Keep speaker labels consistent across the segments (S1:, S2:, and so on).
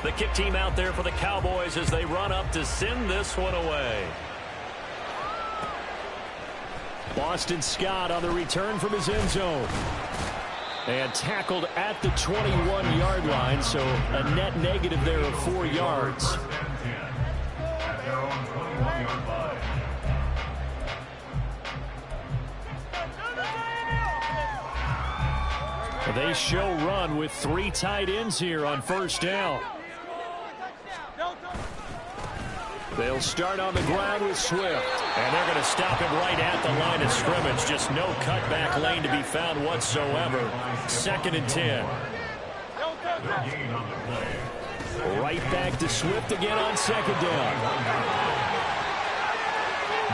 S1: The kick team out there for the Cowboys as they run up to send this one away. Boston Scott on the return from his end zone. And tackled at the 21-yard line, so a net negative there of 4 yards. They show run with 3 tight ends here on first down. They'll start on the ground with Swift. And they're going to stop him right at the line of scrimmage. Just no cutback lane to be found whatsoever. 2nd and 10. Right back to Swift again on 2nd down.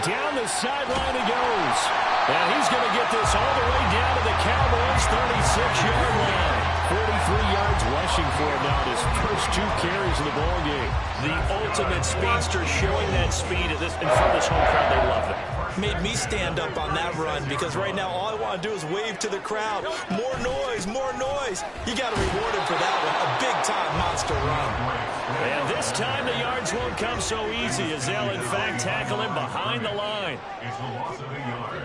S1: Down the sideline he goes. And he's going to get this all the way down to the Cowboys' 36-yard line. 43 yards rushing for him now in his first 2 carries of the ball game. The ultimate speedster, showing that speed in front of this home crowd. They love it.
S2: Made me stand up on that run because right now all I want to do is wave to the crowd. More noise, more noise. You got to reward him for that one. A big-time monster run.
S1: And this time the yards won't come so easy as they'll, in fact, tackle him behind the line.
S3: It's a loss of a yard.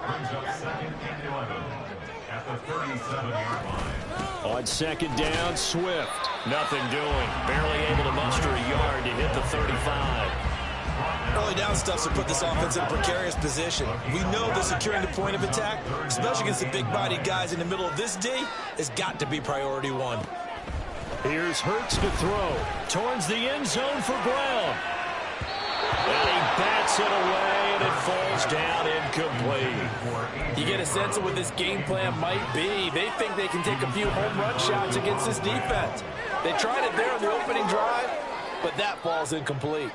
S3: Brings up 2nd and 11 at the 37-yard line.
S1: On 2nd down, Swift. Nothing doing. Barely able to muster a yard to hit the 35.
S2: Early down stuff to put this offense in a precarious position. We know that securing the point of attack, especially against the big-bodied guys in the middle of this D, has got to be priority 1.
S1: Here's Hurts to throw. Towards the end zone for Brown. And he bats it away, and it falls down incomplete.
S4: You get a sense of what this game plan might be. They think they can take a few home run shots against this defense. They tried it there on the opening drive, but that falls incomplete.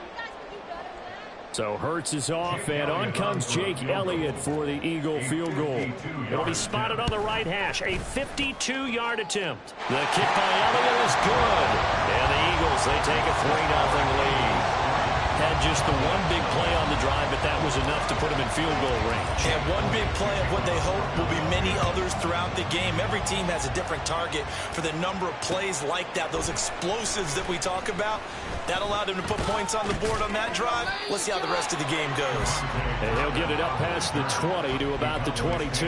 S1: So Hurts is off, and on comes Jake Elliott for the Eagle field goal. It'll be spotted on the right hash, a 52-yard attempt. The kick by Elliott is good, and the Eagles, they take a 3-0 lead. Had just the one big play on the drive, but that was enough to put him in field goal range.
S2: And one big play of what they hope will be many others throughout the game. Every team has a different target for the number of plays like that, those explosives that we talk about. That allowed him to put points on the board on that drive. Let's see how the rest of the game goes.
S1: And he'll get it up past the 20 to about the 22.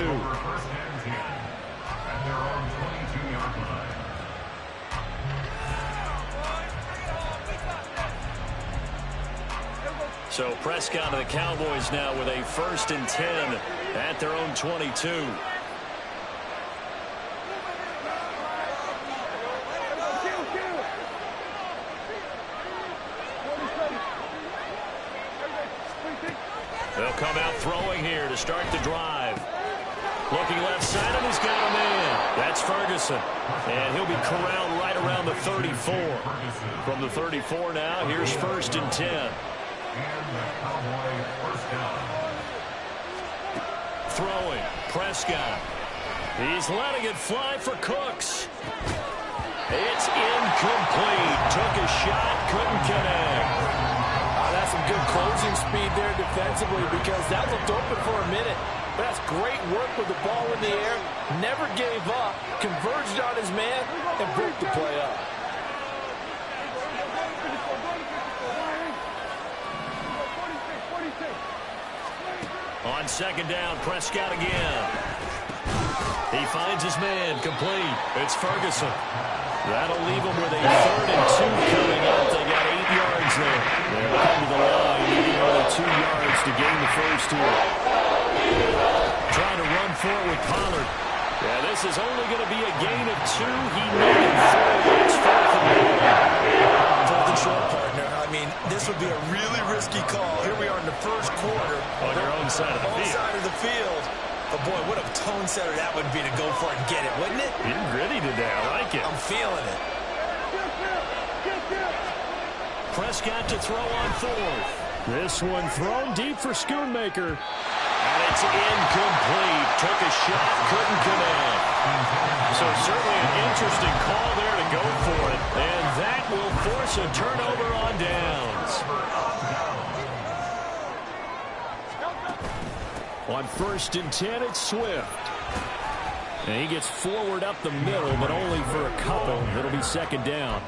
S1: So Prescott and the Cowboys now with a 1st and 10 at their own 22. They'll come out throwing here to start the drive. Looking left side, and he's got a man. That's Ferguson. And he'll be corralled right around the 34. From the 34 now, here's 1st and 10. Throwing, Prescott. He's letting it fly for Cooks. It's incomplete. Took a shot, couldn't connect.
S4: That's some good closing speed there defensively because that looked open for a minute. But that's great work with the ball in the air. Never gave up, converged on his man, and broke the play up.
S1: On 2nd down, Prescott again. He finds his man, complete. It's Ferguson. That'll leave him with a 3rd and 2 coming up. They got 8 yards there. They'll come to the line, needing only 2 yards to gain the first here. Trying to run for it with Pollard. Yeah, this is only going to be a gain of 2. He needed 3. It's 4th and 1.
S2: 4th and short, partner. I mean, this would be a really risky call. Here we are in the first quarter.
S1: On your own side of the field.
S2: Side of the field. But, boy, what a tone setter that would be to go for it and get it, wouldn't it?
S1: Getting gritty today. I like it.
S2: I'm feeling it.
S1: Prescott to throw on 4th. This one thrown deep for Schoonmaker. And it's incomplete. Took a shot, couldn't connect. So certainly an interesting call there to go for it. And that will force a turnover on downs. On 1st and 10, it's Swift. And he gets forward up the middle, but only for a couple. It'll be second down.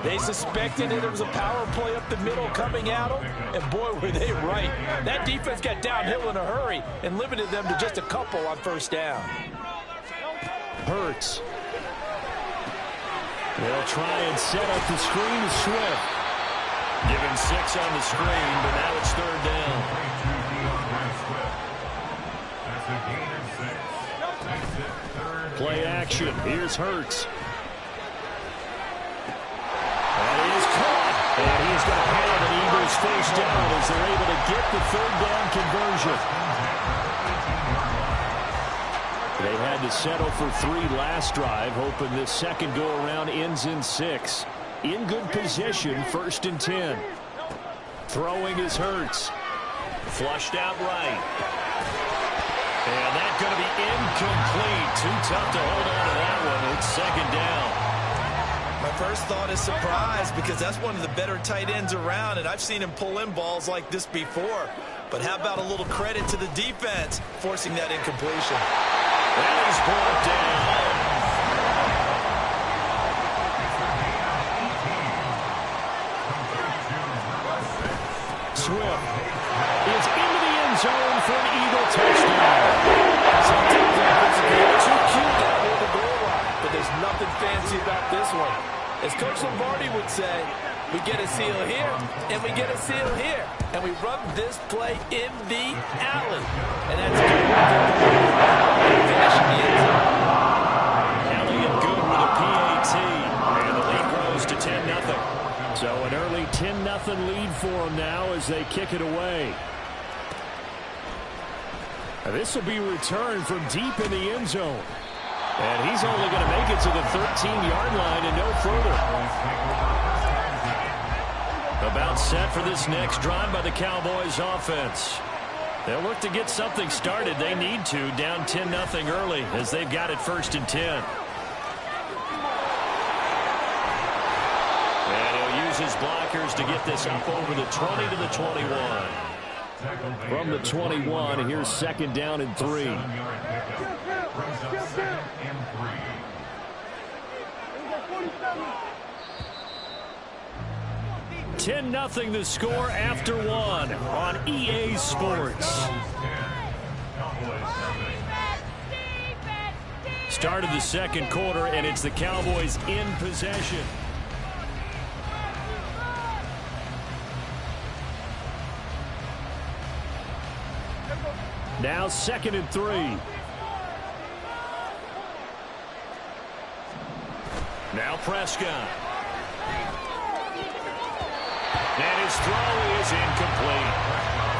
S4: They suspected that it was a power play up the middle coming at them, and boy, were they right. That defense got downhill in a hurry and limited them to just a couple on first down.
S1: Hurts. They'll try and set up the screen to Swift. Give him 6 on the screen, but now it's third down. Play action. Here's Hurts. That is caught. And he's going to have an Eagles first down as they're able to get the third down conversion. They had to settle for 3 last drive, hoping this second go-around ends in 6. In good position, first and 10. Throwing is Hurts. Flushed out right. And that's going to be incomplete. Too tough to hold on to that one. It's second down.
S2: My first thought is surprise because that's one of the better tight ends around, and I've seen him pull in balls like this before. But how about a little credit to the defense forcing that incompletion?
S1: And he's brought down. Swift is into the end zone for an Eagle touchdown.
S4: Sometimes offensive game too cute down near the goal line, but there's nothing fancy about this one. As Coach Lombardi would say, we get a seal here, and we get a seal here, and we run this play in the alley. And that's good. Finishing the end zone.
S1: Elliott good with a PAT, and the lead grows to 10-0. So an early 10-0 lead for them now as they kick it away. Now this will be returned from deep in the end zone. And he's only going to make it to the 13-yard line and no further. About set for this next drive by the Cowboys offense. They'll look to get something started. They need to, down 10-0 early as they've got it first and 10. His blockers to get this up over the 20 to the 21. From the 21, here's second down and 3. 10-0 the score after 1 on EA Sports. Start of the second quarter, and it's the Cowboys in possession. Now second and 3. Now Prescott. And his throw is incomplete.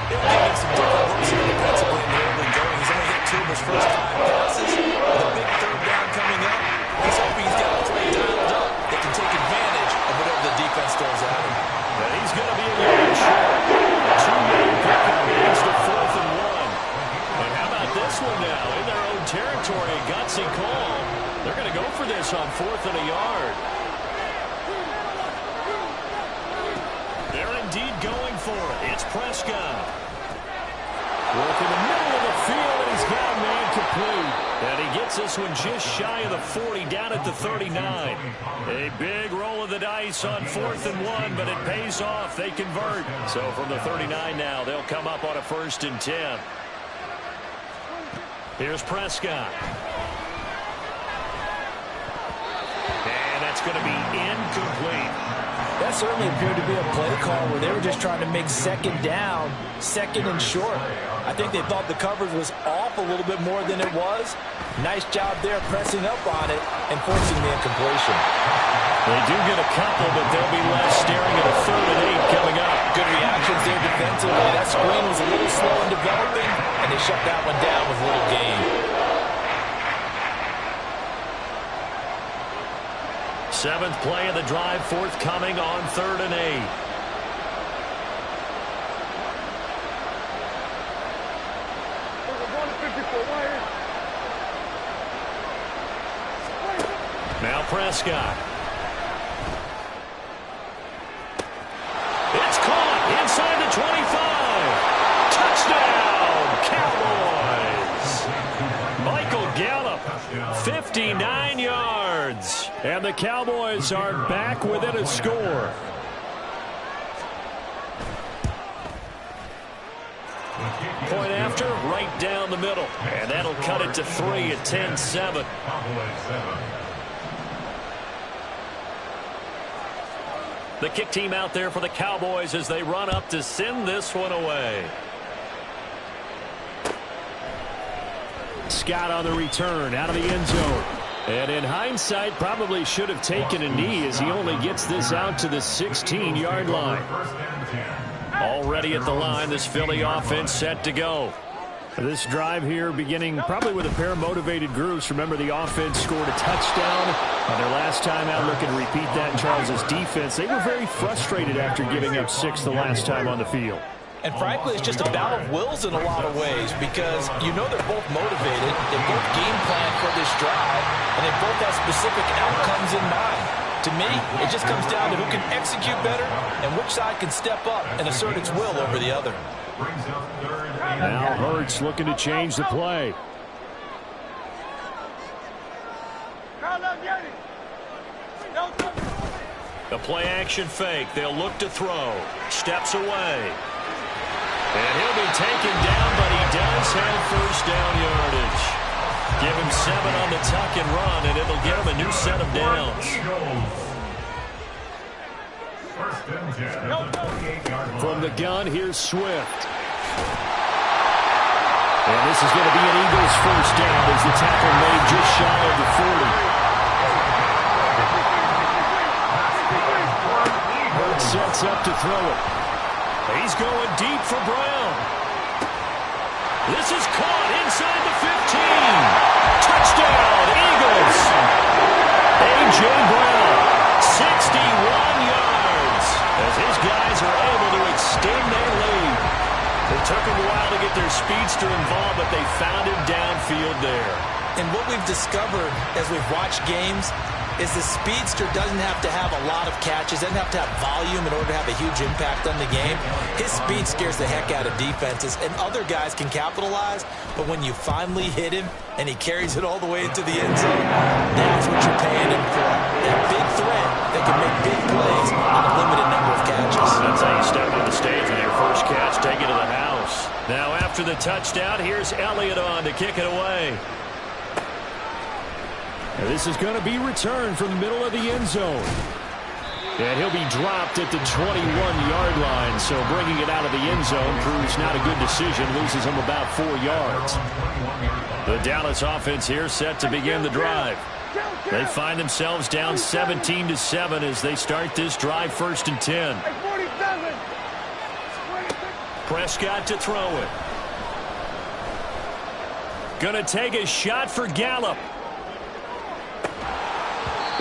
S2: They'll make some different looks here defensively in the early going. He's only hit 2 of his first 5 passes. With a big third down coming up, he's hoping he's got a play dialed up that can take advantage of whatever the defense throws at him.
S1: And he's going to be a yard short. A 2-yard pickup against the 4th and 1. And how about this one now? In their own territory, a gutsy call. They're going to go for this on 4th and a yard. They're indeed going for it. It's Prescott. Work in the middle of the field, and he's got a man complete. And he gets this one just shy of the 40, down at the 39. A big roll of the dice on 4th and 1, but it pays off. They convert. So from the 39 now, they'll come up on a 1st and 10. Here's Prescott. And that's going to be incomplete.
S4: That certainly appeared to be a play call where they were just trying to make second down, second and short. I think they thought the coverage was off a little bit more than it was. Nice job there pressing up on it and forcing the incompletion.
S1: They do get a couple, but they'll be left staring at a 3rd and 8 coming up.
S4: Good reactions there defensively. That screen was a little slow in developing, and they shut that one down with little gain.
S1: 7th play of the drive forthcoming on 3rd and 8. Now Prescott. It's caught inside the 25. Touchdown, Cowboys. Michael Gallup yards. And the Cowboys are back within a score. Point after, right down the middle. And that'll cut it to 3 at 10-7. The kick team out there for the Cowboys as they run up to send this one away. Scott on the return out of the end zone. And in hindsight, probably should have taken a knee as he only gets this out to the 16-yard line. Already at the line, this Philly offense set to go. This drive here beginning probably with a pair of motivated groups. Remember, the offense scored a touchdown on their last time out. Looking to repeat that in Charles' defense. They were very frustrated after giving up 6 the last time on the field.
S2: And frankly, it's just a battle of wills in a lot of ways because you know they're both motivated. They both game plan for this drive, and they both have specific outcomes in mind. To me, it just comes down to who can execute better and which side can step up and assert its will over the other.
S1: Now Hurts looking to change the play. The play action fake. They'll look to throw. Steps away. And he'll be taken down, but he does have first down yardage. Give him 7 on the tuck and run, and it'll get him a new set of downs. From the gun, here's Swift. And this is going to be an Eagles first down as the tackle made just shy of the 40. Hurts sets up to throw it. He's going deep for Brown. This is caught inside the 15. Touchdown, Eagles. A.J. Brown, 61 yards, as his guys are able to extend their lead. It took them a while to get their speedster involved, but they found him downfield there.
S2: And what we've discovered as we've watched games is the speedster doesn't have to have a lot of catches, doesn't have to have volume in order to have a huge impact on the game. His speed scares the heck out of defenses, and other guys can capitalize, but when you finally hit him and he carries it all the way into the end zone, that's what you're paying him for. That big threat that can make big plays on a limited number of catches.
S1: That's how you step on the stage with your first catch, take it to the house. Now after the touchdown, here's Elliott on to kick it away. This is going to be returned from the middle of the end zone. And he'll be dropped at the 21-yard line, so bringing it out of the end zone proves not a good decision, loses him about 4 yards. The Dallas offense here set to begin the drive. They find themselves down 17-7 as they start this drive, 1st and 10. Prescott to throw it. Gonna take a shot for Gallup.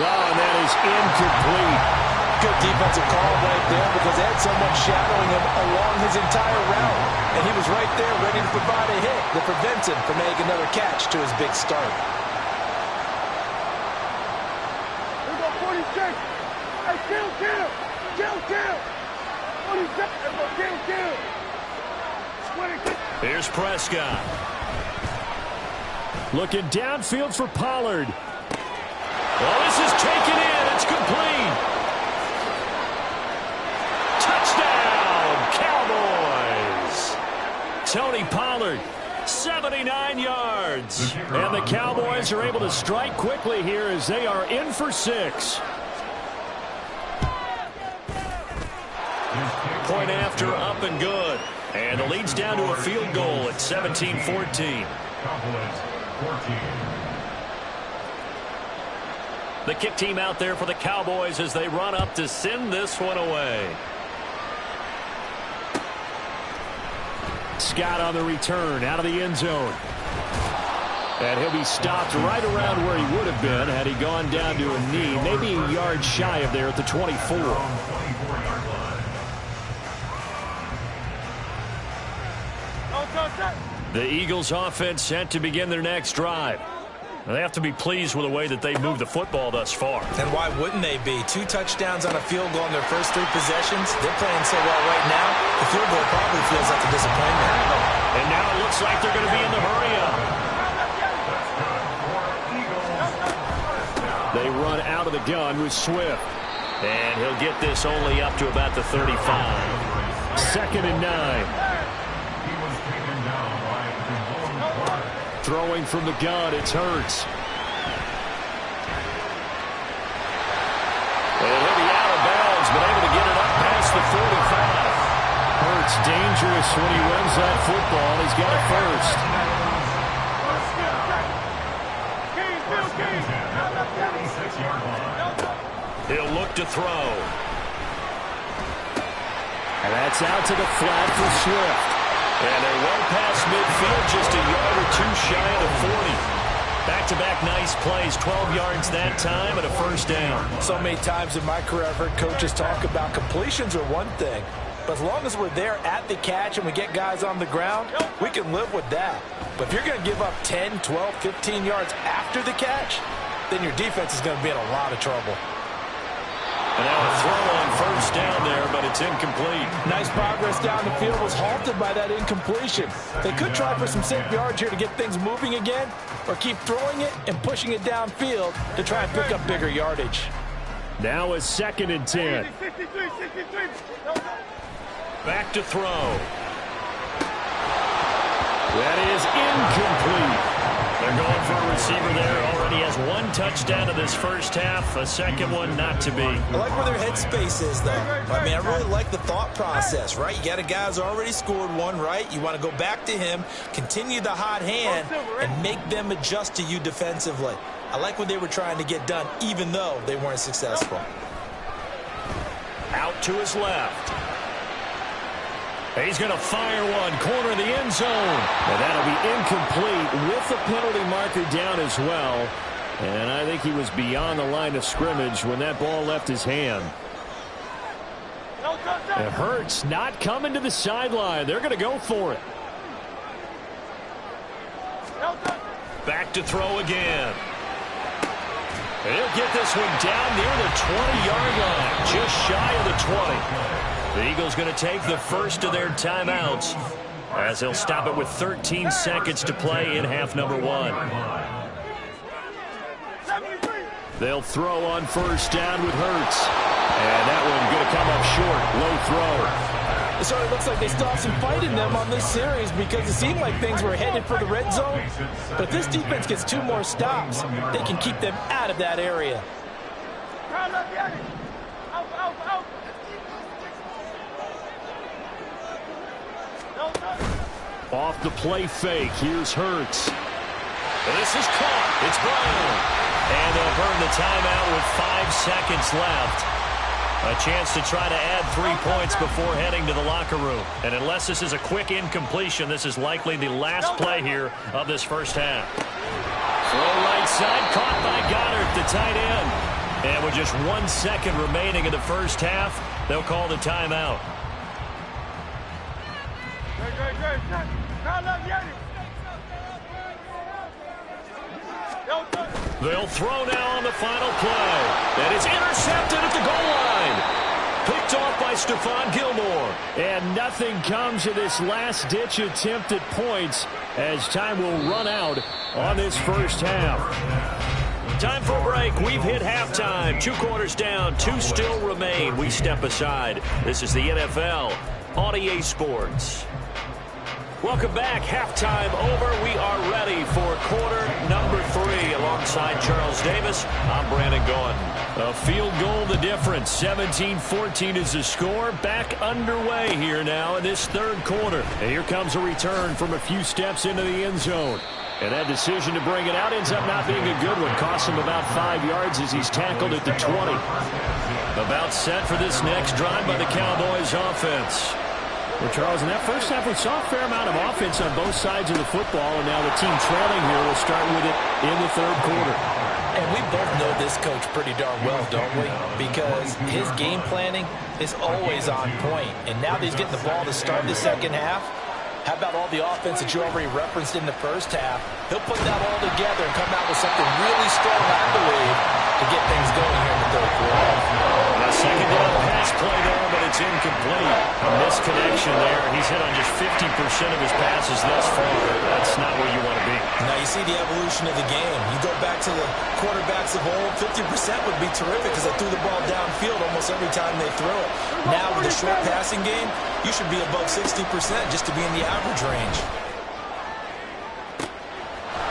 S1: Oh, and that is incomplete.
S2: Good defensive call right there because they had someone shadowing him along his entire route. And he was right there ready to provide a hit that prevents him from making another catch to his big start.
S5: Here we go, 46. Hey, kill. 46. Kill.
S1: Here's Prescott. Looking downfield for Pollard. Well, this is taken in. It's complete. Touchdown, Cowboys. Tony Pollard, 79 yards. And the Cowboys are able to strike quickly here as they are in for 6. Point after, up and good. And the lead's down to a field goal at 17-14. The kick team out there for the Cowboys as they run up to send this one away. Scott on the return out of the end zone. And he'll be stopped right around where he would have been had he gone down to a knee, maybe a yard shy of there at the 24. The Eagles offense set to begin their next drive. They have to be pleased with the way that they've moved the football thus far.
S2: And why wouldn't they be? 2 touchdowns on a field goal in their first 3 possessions. They're playing so well right now, the field goal probably feels like a disappointment.
S1: And now it looks like they're going to be in the hurry-up. They run out of the gun with Swift. And he'll get this only up to about the 35. 2nd and 9.
S3: He was taken down by DeVon Clark.
S1: Throwing from the gun, it's Hurts. And he'll be out of bounds, but able to get it up past the 45. Hurts dangerous when he runs that football. He's got a first. He'll look to throw. And that's out to the flat for Swift. And they're well past midfield, just a yard or two shy of the 40. Back-to-back nice plays, 12 yards that time and a first down.
S4: So many times in my career I've heard coaches talk about completions are one thing, but as long as we're there at the catch and we get guys on the ground, we can live with that. But if you're going to give up 10, 12, 15 yards after the catch, then your defense is going to be in a lot of trouble.
S1: And now a throw on first down there, but it's incomplete.
S4: Nice progress down the field was halted by that incompletion. They could try for some safe yards here to get things moving again, or keep throwing it and pushing it downfield to try and pick up bigger yardage.
S1: Now a 2nd and 10. Back to throw. That is incomplete. They're going for a receiver there. Already has one touchdown in this first half. A second one not to be.
S2: I like where their headspace is, though. I mean, I really like the thought process, right? You got a guy who's already scored one, right? You want to go back to him, continue the hot hand, and make them adjust to you defensively. I like what they were trying to get done, even though they weren't successful.
S1: Out to his left. He's going to fire one, corner of the end zone. And that'll be incomplete with the penalty marker down as well. And I think he was beyond the line of scrimmage when that ball left his hand. It hurts not coming to the sideline. They're going to go for it. Back to throw again. He'll get this one down near the 20-yard line, just shy of the 20. The Eagles going to take the first of their timeouts as they'll stop it with 13 seconds to play in half number 1. They'll throw on first down with Hurts. And that one going to come up short. Low throw.
S4: It sort of looks like they still have some fight in them on this series because it seemed like things were headed for the red zone. But if this defense gets 2 more stops, they can keep them out of that area.
S1: Off the play fake, here's Hurts. This is caught. It's Brown. And they'll burn the timeout with 5 seconds left. A chance to try to add 3 points before heading to the locker room. And unless this is a quick incompletion, this is likely the last play here of this first half. Throw right side, caught by Goddard, the tight end. And with just 1 second remaining in the first half, they'll call the timeout. They'll throw now on the final play. And it's intercepted at the goal line. Picked off by Stephon Gilmore. And nothing comes of this last-ditch attempt at points as time will run out on this first half. Time for a break. We've hit halftime. 2 quarters down. 2 still remain. We step aside. This is the NFL on EA Sports. Welcome back. Halftime over. We are ready for quarter number 3. Alongside Charles Davis, I'm Brandon Gaudin. A field goal the difference. 17-14 is the score. Back underway here now in this third quarter. And here comes a return from a few steps into the end zone. And that decision to bring it out ends up not being a good one. Costs him about 5 yards as he's tackled at the 20. About set for this next drive by the Cowboys offense. Well, Charles, in that first half, we saw a fair amount of offense on both sides of the football, and now the team trailing here will start with it in the third quarter.
S4: And we both know this coach pretty darn well, don't we? Because his game planning is always on point. And now that he's getting the ball to start the second half, how about all the offense that you already referenced in the first half? He'll put that all together and come out with something really strong, I believe, to get things going here in the third quarter.
S1: A second down pass play there, but it's incomplete. incomplete. A misconnection there. He's hit on just 50% of his passes thus far. That's not where you want to be.
S2: Now you see the evolution of the game. You go back to the quarterbacks of old, 50% would be terrific because they threw the ball downfield almost every time they throw it. Now with the short passing game, you should be above 60% just to be in the average range.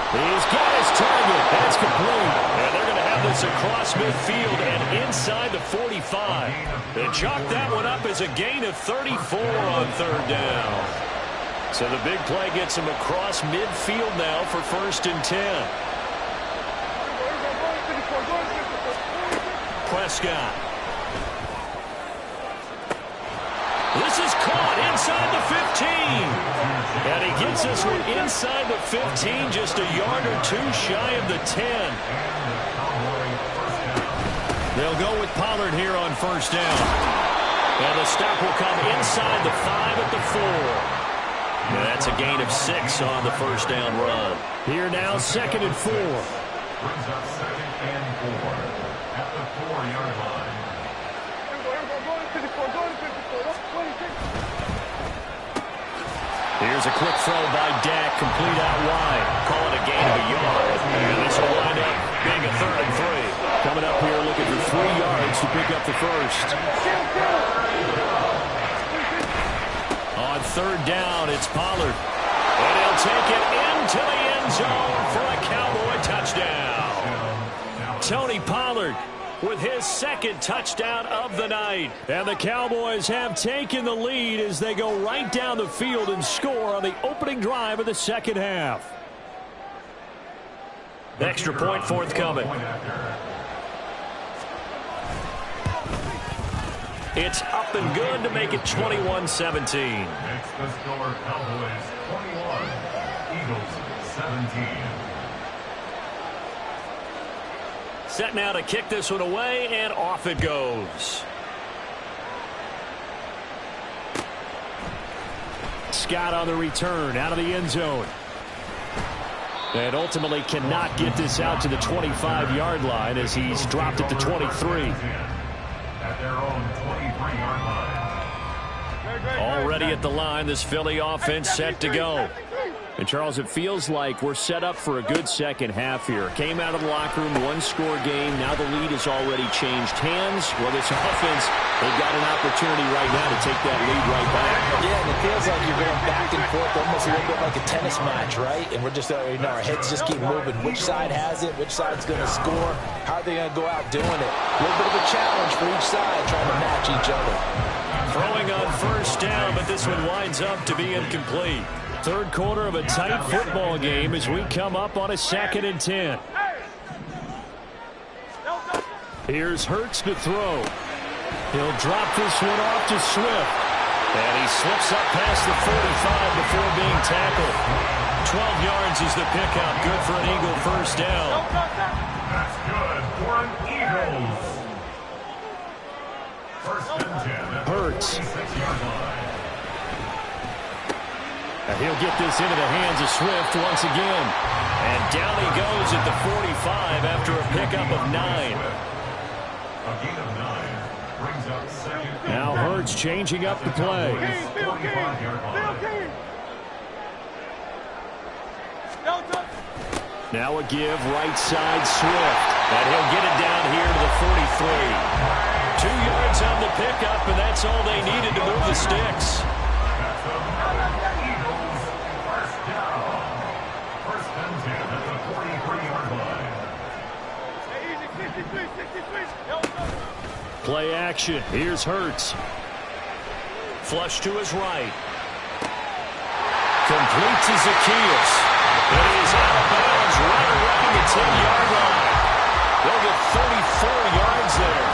S1: He's got his target. That's complete. And they're going to have this across midfield and inside the 45. They chalk that one up as a gain of 34 on third down. So the big play gets him across midfield now for 1st and 10. Prescott. This is caught inside the 15. And he gets this one inside the 15, just a yard or two shy of the 10. They'll go with Pollard here on 1st down. And the stop will come inside the 5 at the 4. And that's a gain of 6 on the 1st down run. Here now, 2nd and 4.
S3: Brings up 2nd and 4 at the 4-yard line.
S1: Here's a quick throw by Dak, complete out wide. Call it a gain of a yard. And this will wind up being a 3rd and 3. Coming up here looking for 3 yards to pick up the first. On 3rd down, it's Pollard. And he'll take it into the end zone for a Cowboy touchdown. Tony Pollard with his 2nd touchdown of the night. And the Cowboys have taken the lead as they go right down the field and score on the opening drive of the 2nd half. Extra point forthcoming. It's up and good to make it 21-17.
S3: Next the score, Cowboys 21, Eagles 17.
S1: Set now to kick this one away, and off it goes. Scott on the return, out of the end zone. And ultimately cannot get this out to the 25-yard line as he's dropped it to 23.
S3: At their own 23-yard line.
S1: Already at the line, this Philly offense set to go. And, Charles, it feels like we're set up for a good 2nd half here. Came out of the locker room, 1-score game. Now the lead has already changed hands. Well, this offense, they've got an opportunity right now to take that lead right back.
S2: Yeah, and it feels like you're going back and forth almost a little bit like a tennis match, right? And we're just, our heads just keep moving. Which side has it? Which side's going to score? How are they going to go out doing it? A little bit of a challenge for each side trying to match each other.
S1: Throwing on 1st down, but this one winds up to be incomplete. 3rd quarter of a tight football game as we come up on a 2nd and 10. Here's Hurts to throw. He'll drop this one off to Swift. And he slips up past the 45 before being tackled. 12 yards is the pickup. Good for an Eagle 1st down.
S3: That's good for an Eagles. 1st and 10.
S1: Hurts.
S3: 6-yard line.
S1: And he'll get this into the hands of Swift once again. And down he goes at the 45 after a pickup of 9.
S3: A gain of 9 brings up 2nd.
S1: Now Hurts changing up the play.
S3: 45-yard line.
S1: Now a give right side Swift. And he'll get it down here to the 43. 2 yards on the pickup, and that's all they needed to move the sticks.
S3: That's a Eagles 1st down. 1st and 10 at the 43-yard line.
S1: Play action. Here's Hurts. Flush to his right. Complete to Zacchaeus. And he's out of bounds right around the 10-yard line. They'll get 34 yards there.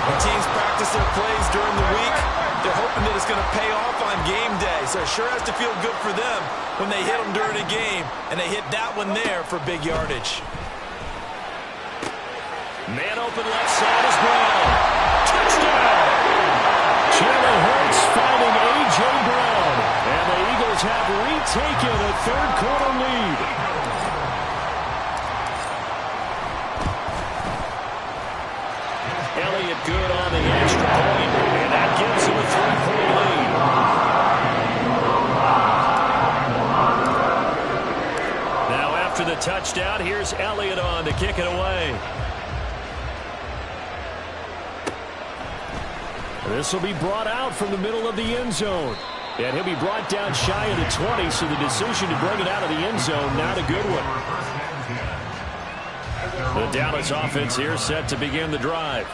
S2: When teams practice their plays during the week, they're hoping that it's going to pay off on game day. So it sure has to feel good for them when they hit them during a game, and they hit that one there for big yardage.
S1: Man open left side is Brown. Touchdown! Jalen Hurts finding A.J. Brown. And the Eagles have retaken a 3rd quarter lead. Elliott good on the extra point, and that gives him a 3-point touchdown. Here's Elliott on to kick it away. This will be brought out from the middle of the end zone. And he'll be brought down shy of the 20, so the decision to bring it out of the end zone, not a good one. The Dallas offense here set to begin the drive.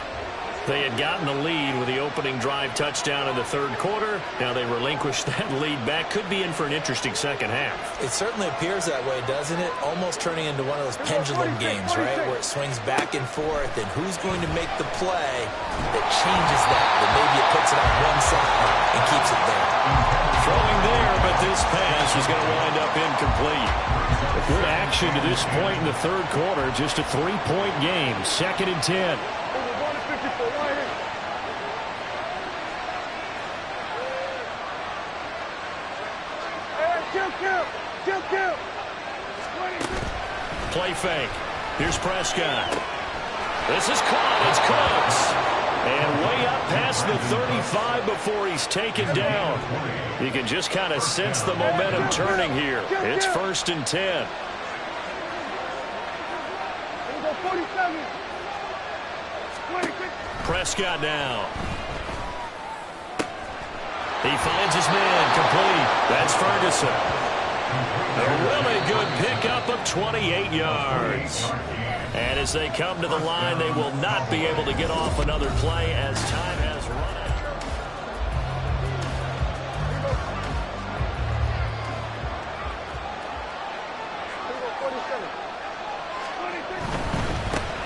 S1: They had gotten the lead with the opening drive touchdown in the third quarter. Now they relinquished that lead back. Could be in for an interesting second half.
S2: It certainly appears that way, doesn't it? Almost turning into one of those pendulum games, right? Where it swings back and forth, and who's going to make the play that changes that maybe it puts it on one side and keeps it there.
S1: Throwing there, but this pass is going to wind up incomplete. A good action to this point in the third quarter. Just a 3-point game. 2nd and 10. Play fake. Here's Prescott. This is caught. It's Cooks. And way up past the 35 before he's taken down. You can just kind of sense the momentum turning here. It's 1st and 10. Prescott now. He finds his man complete. That's Ferguson. A really good pickup of 28 yards. And as they come to the line, they will not be able to get off another play as time has run out.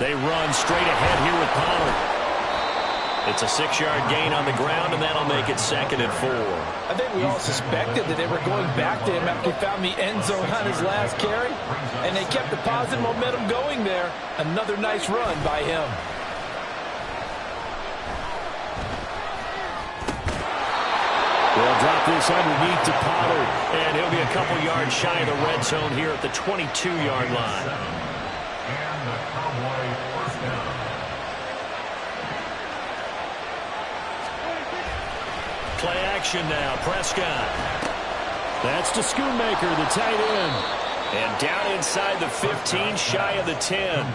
S1: They run straight ahead here with Pollard. It's a 6-yard gain on the ground, and that'll make it 2nd and 4.
S4: I think we all suspected that they were going back to him after he found the end zone on his last carry, and they kept the positive momentum going there. Another nice run by him.
S1: They'll drop this underneath to Pollard, and he'll be a couple yards shy of the red zone here at the 22-yard line.
S3: And the Cowboy first down.
S1: Play action now. Prescott. That's to Schoonmaker, the tight end. And down inside the 15, shy of the 10.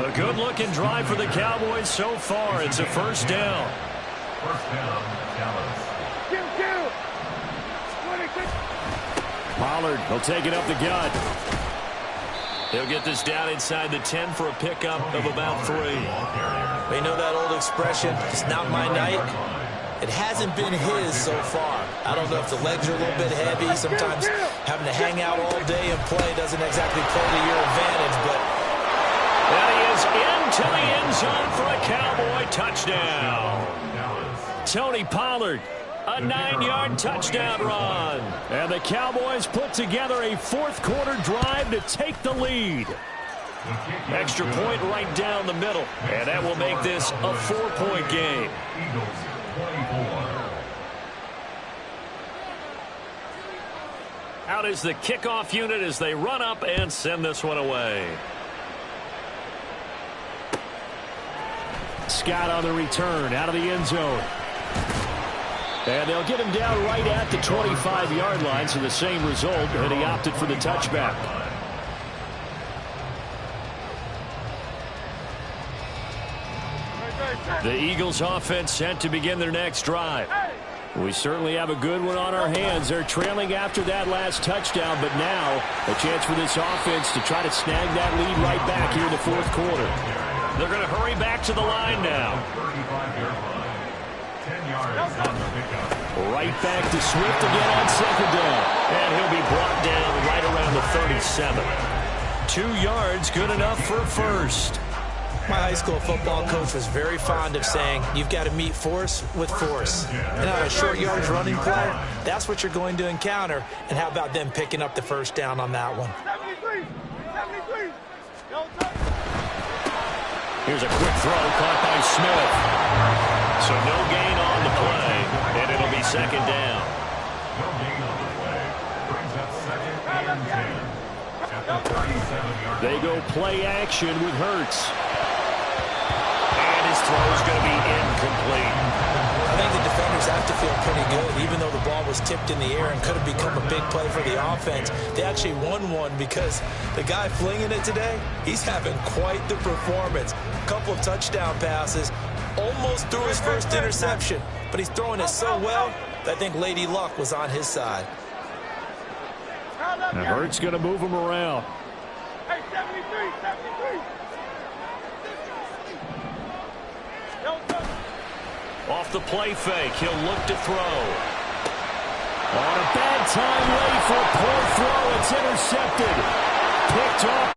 S1: A good-looking drive for the Cowboys so far. It's a first down.
S3: First down, Dallas.
S1: Pollard will take it up the gut. He'll get this down inside the 10 for a pickup of about 3.
S2: We know that old expression, it's not my night. It hasn't been his so far. I don't know if the legs are a little bit heavy. Sometimes having to hang out all day and play doesn't exactly play to your advantage, but...
S1: And he is into the end zone for a Cowboy touchdown. Tony Pollard, a 9-yard touchdown run. And the Cowboys put together a fourth-quarter drive to take the lead. Extra point right down the middle. And that will make this a 4-point game.
S3: Eagles 24.
S1: Out is the kickoff unit as they run up and send this one away. Scott on the return out of the end zone. And they'll get him down right at the 25-yard line, so the same result, and he opted for the touchback. The Eagles offense set to begin their next drive. We certainly have a good one on our hands. They're trailing after that last touchdown, but now a chance for this offense to try to snag that lead right back here in the fourth quarter. They're going to hurry back to the line now.
S3: 35-yard line. 10 yards on the pickup.
S1: Right back to Swift again on second down. And he'll be brought down right around the 37. 2 yards, good enough for first.
S2: My high school football coach was very fond of saying, you've got to meet force with force. And on a short yards running play, that's what you're going to encounter. And how about them picking up the first down on that one?
S5: 73.
S1: Here's a quick throw caught by Smith. So no gain on the play, and it'll be second down.
S3: No gain on the play. Brings up 2nd and 10. At the 37-yard line.
S1: They go play action with Hurts. And his throw is going to be incomplete.
S2: I think the defenders players have to feel pretty good. Even though the ball was tipped in the air and could have become a big play for the offense, they actually won one because the guy flinging it today, he's having quite the performance. A couple of touchdown passes, almost threw his first interception, but he's throwing it so well that I think Lady Luck was on his side.
S1: And Hurts going to move him around.
S5: Hey, 73, 73.
S1: Off the play fake, he'll look to throw. On a bad time late for a poor throw, it's intercepted. Picked off